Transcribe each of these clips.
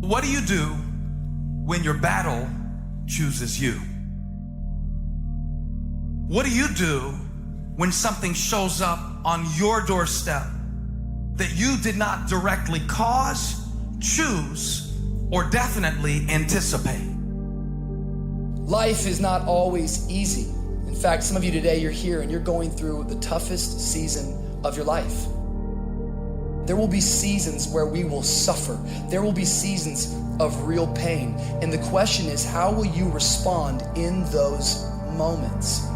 What do you do when your battle chooses you? What do you do when something shows up on your doorstep that you did not directly cause, choose, or definitely anticipate? Life is not always easy. In fact, some of you today, you're here and you're going through the toughest season of your life. There will be seasons where we will suffer. There will be seasons of real pain. And the question is, how will you respond in those moments?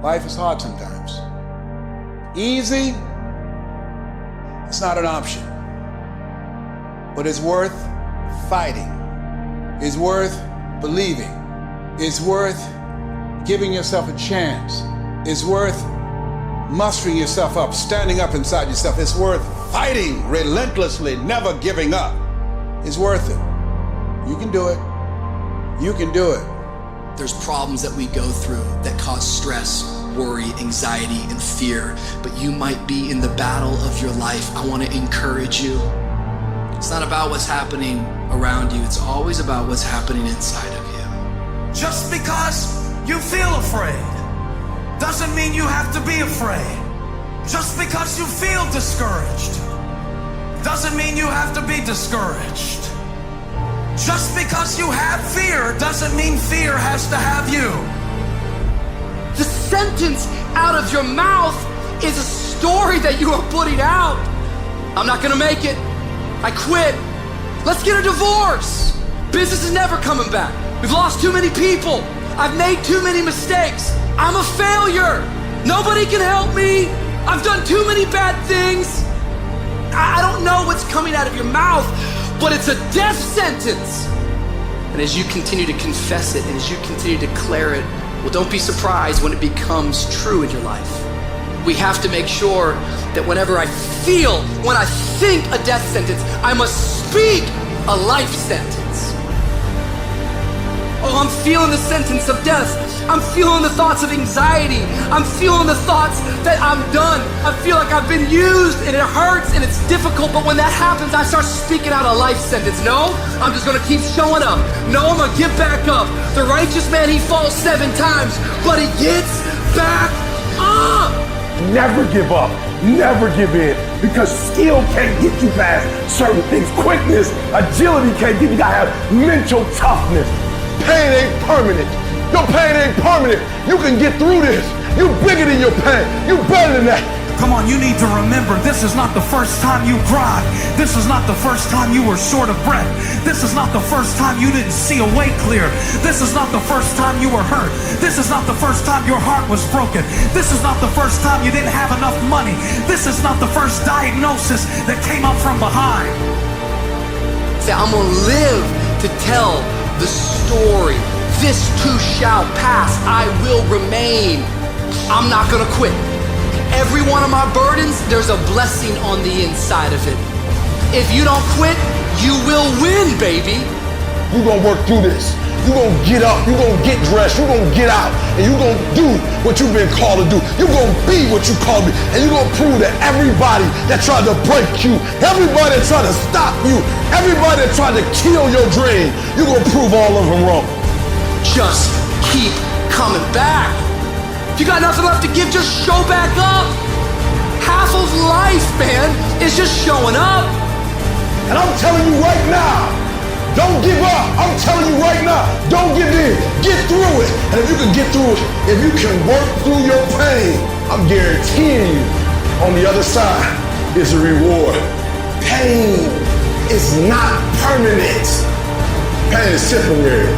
Life is hard sometimes. Easy, it's not an option. But it's worth fighting. It's worth believing. It's worth giving yourself a chance. It's worth mustering yourself up, standing up inside yourself. It's worth fighting relentlessly, never giving up. It's worth it. You can do it. You can do it. There's problems that we go through that cause stress, worry, anxiety, and fear, but you might be in the battle of your life. I want to encourage you. It's not about what's happening around you. It's always about what's happening inside of you. Just because you feel afraid doesn't mean you have to be afraid. Just because you feel discouraged doesn't mean you have to be discouraged. Just because you have fear doesn't mean fear has to have you. The sentence out of your mouth is a story that you are putting out. I'm not gonna make it. I quit. Let's get a divorce. Business is never coming back. We've lost too many people. I've made too many mistakes. I'm a failure. Nobody can help me. I've done too many bad things. I don't know what's coming out of your mouth, but it's a death sentence. And as you continue to confess it and as you continue to declare it, well, don't be surprised when it becomes true in your life. We have to make sure that whenever I think a death sentence, I must speak a life sentence. Oh, I'm feeling the sentence of death. I'm feeling the thoughts of anxiety. I'm feeling the thoughts that I'm done. I feel like I've been used and it hurts and it's difficult, but when that happens, I start speaking out a life sentence. No, I'm just gonna keep showing up. No, I'm gonna get back up. The righteous man, he falls 7 times, but he gets back up. Never give up, never give in, because skill can't get you past certain things. Quickness, agility can't get you. You gotta have mental toughness. Pain ain't permanent. Your pain ain't permanent. You can get through this. You bigger than your pain. You better than that. Come on, you need to remember, this is not the first time you cried. This is not the first time you were short of breath. This is not the first time you didn't see a way clear. This is not the first time you were hurt. This is not the first time your heart was broken. This is not the first time you didn't have enough money. This is not the first diagnosis that came up from behind. Say, I'm gonna live to tell the story. This too shall pass. I will remain. I'm not gonna quit. Every one of my burdens, there's a blessing on the inside of it. If you don't quit, you will win, baby. You're gonna work through this. You're gonna get up. You're gonna get dressed. You're gonna get out. And you're gonna do what you've been called to do. You're gonna be what you called to be. And you're gonna prove to everybody that tried to break you, everybody that tried to stop you, everybody that tried to kill your dream, you're gonna prove all of them wrong. Just keep coming back. If you got nothing left to give, just show back up. Half of life, man, is just showing up. And I'm telling you right now, don't give up. I'm telling you right now, don't give in. Get through it. And if you can get through it, if you can work through your pain, I'm guaranteeing you, on the other side is a reward. Pain is not permanent. Pain is temporary.